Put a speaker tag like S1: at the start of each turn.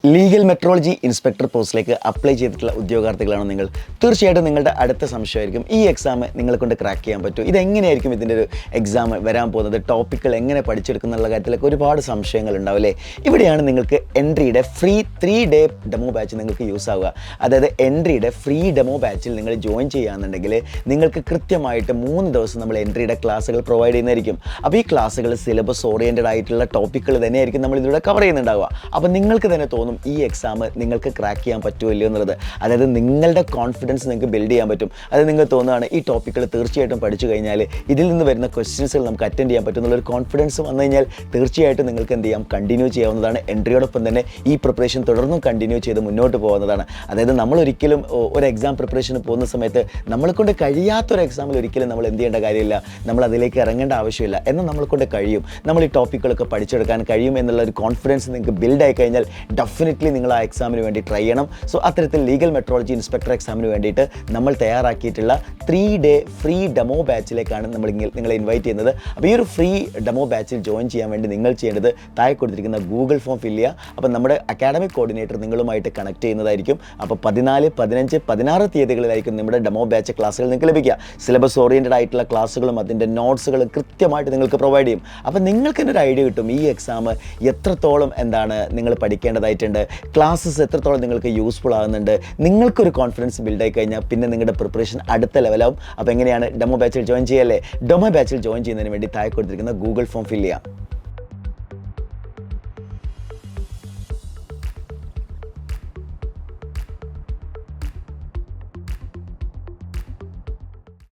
S1: Legal metrology inspector പോസ്റ്റിലേക്ക് apply ചെയ്തിട്ടുള്ള ഉദ്യോഗാർത്ഥികളാണ് നിങ്ങൾ. തീർച്ചയായിട്ടും നിങ്ങളുടെ അടുത്ത സംശയമായിരിക്കും ഈ എക്സാം നിങ്ങളെ കൊണ്ട് ക്രാക്ക് ചെയ്യാൻ പറ്റും, ഇതെങ്ങനെയായിരിക്കും ഇതിൻ്റെ ഒരു എക്സാം വരാൻ പോകുന്നത്, ടോപ്പിക്കുകൾ എങ്ങനെ പഠിച്ചെടുക്കുന്നുള്ള കാര്യത്തിലൊക്കെ ഒരുപാട് സംശയങ്ങൾ ഉണ്ടാവില്ലേ. ഇവിടെയാണ് നിങ്ങൾക്ക് എൻട്രിയുടെ ഫ്രീ 3 ഡേ ഡെമോ ബാച്ച് നിങ്ങൾക്ക് യൂസ് ആവുക. അതായത് എൻട്രിയുടെ ഫ്രീ ഡെമോ ബാച്ചിൽ നിങ്ങൾ ജോയിൻ ചെയ്യുകയാണെന്നുണ്ടെങ്കിൽ നിങ്ങൾക്ക് കൃത്യമായിട്ട് 3 ദിവസം നമ്മൾ എൻട്രിയുടെ ക്ലാസ്സുകൾ പ്രൊവൈഡ് ചെയ്യുന്നതായിരിക്കും. അപ്പോൾ ഈ ക്ലാസ്സുകൾ സിലബസ് ഓറിയൻറ്റഡ് ആയിട്ടുള്ള ടോപ്പിക്കുകൾ തന്നെയായിരിക്കും നമ്മൾ ഇതിലൂടെ കവർ ചെയ്യുന്നുണ്ടാവുക. അപ്പോൾ നിങ്ങൾക്ക് തന്നെ തോന്നും ഈ എക്സാം നിങ്ങൾക്ക് ക്രാക്ക് ചെയ്യാൻ പറ്റുമോ ഇല്ലയോ എന്നുള്ളത്. അതായത് നിങ്ങളുടെ കോൺഫിഡൻസ് നിങ്ങൾക്ക് ബിൽഡ് ചെയ്യാൻ പറ്റും. അതായത് നിങ്ങൾ തോന്നുകയാണ് ഈ ടോപ്പിക്കുകൾ തീർച്ചയായിട്ടും പഠിച്ചു കഴിഞ്ഞാൽ ഇതിൽ നിന്ന് വരുന്ന ക്വസ്റ്റ്യൻസുകൾ നമുക്ക് അറ്റൻഡ് ചെയ്യാൻ പറ്റും എന്നുള്ളൊരു കോൺഫിഡൻസ് വന്നു കഴിഞ്ഞാൽ തീർച്ചയായിട്ടും നിങ്ങൾക്ക് എന്ത് ചെയ്യാം, കണ്ടിന്യൂ ചെയ്യാവുന്നതാണ്. എൻട്രിയോടൊപ്പം തന്നെ ഈ പ്രിപ്പറേഷൻ തുടർന്നും കണ്ടിന്യൂ ചെയ്ത് മുന്നോട്ട് പോകുന്നതാണ്. അതായത് നമ്മളൊരിക്കലും ഒരു എക്സാം പ്രിപ്പറേഷന് പോകുന്ന സമയത്ത് നമ്മളെക്കൊണ്ട് കഴിയാത്തൊരു എക്സാമിൽ ഒരിക്കലും നമ്മൾ എന്ത് ചെയ്യേണ്ട കാര്യമില്ല, നമ്മൾ അതിലേക്ക് ഇറങ്ങേണ്ട ആവശ്യമില്ല. എന്നാൽ നമ്മളെക്കൊണ്ട് കഴിയും, നമ്മൾ ഈ ടോപ്പിക്കുകളൊക്കെ പഠിച്ചെടുക്കാൻ കഴിയും എന്നുള്ള ഒരു കോൺഫിഡൻസ് നിങ്ങൾക്ക് ബിൽഡ് ആയി കഴിഞ്ഞാൽ ഡെഫിനറ്റ്ലി നിങ്ങൾ ആ എക്സാമിന് വേണ്ടി ട്രൈ ചെയ്യണം. സോ അത്തരത്തിൽ ലീഗൽ മെട്രോളജി ഇൻസ്പെക്ടർ എക്സാമിന് വേണ്ടിയിട്ട് നമ്മൾ തയ്യാറാക്കിയിട്ടുള്ള 3 ഡേ ഫ്രീ ഡെമോ ബാച്ചിലേക്കാണ് നിങ്ങളെ ഇൻവൈറ്റ് ചെയ്യുന്നത്. അപ്പോൾ ഈ ഒരു ഫ്രീ ഡെമോ ബാച്ചിൽ ജോയിൻ ചെയ്യാൻ വേണ്ടി നിങ്ങൾ ചെയ്യേണ്ടത് താഴെ കൊടുത്തിരിക്കുന്ന ഗൂഗിൾ ഫോം ഫില്ല് ചെയ്യുക. അപ്പോൾ നമ്മുടെ അക്കാഡമിക് കോർഡിനേറ്റർ നിങ്ങളുമായിട്ട് കണക്ട് ചെയ്യുന്നതായിരിക്കും. അപ്പോൾ 14, 15, 16 തീയതികളിലായിരിക്കും നമ്മുടെ ഡെമോ ബാച്ച് ക്ലാസ്സുകൾ നിങ്ങൾക്ക് ലഭിക്കുക. സിലബസ് ഓറിയൻറ്റഡ് ആയിട്ടുള്ള ക്ലാസ്സുകളും അതിൻ്റെ നോട്ട്സുകളും കൃത്യമായിട്ട് നിങ്ങൾക്ക് പ്രൊവൈഡ് ചെയ്യും. അപ്പോൾ നിങ്ങൾക്ക് തന്നെ ഒരു ഐഡിയ കിട്ടും ഈ എക്സാം എത്രത്തോളം നിങ്ങൾ പഠിക്കേണ്ടതായിട്ടുണ്ട്, ക്ലാസ്സസ് എത്രത്തോളം നിങ്ങൾക്ക് യൂസ്ഫുൾ ആകുന്നുണ്ട്. നിങ്ങൾക്കൊരു കോൺഫിഡൻസ് ബിൽഡായി കഴിഞ്ഞാൽ പിന്നെ നിങ്ങളുടെ പ്രിപ്പറേഷൻ അടുത്ത ലെവലാവും. അപ്പോൾ എങ്ങനെയാണ് ഡെമോ ബാച്ചിൽ ജോയിൻ ചെയ്യല്ലേ? ഡെമോ ബാച്ചിൽ ജോയിൻ ചെയ്യുന്നതിന് വേണ്ടി താഴെ കൊടുത്തിരിക്കുന്ന ഗൂഗിൾ ഫോം ഫില്ല് ചെയ്യാം.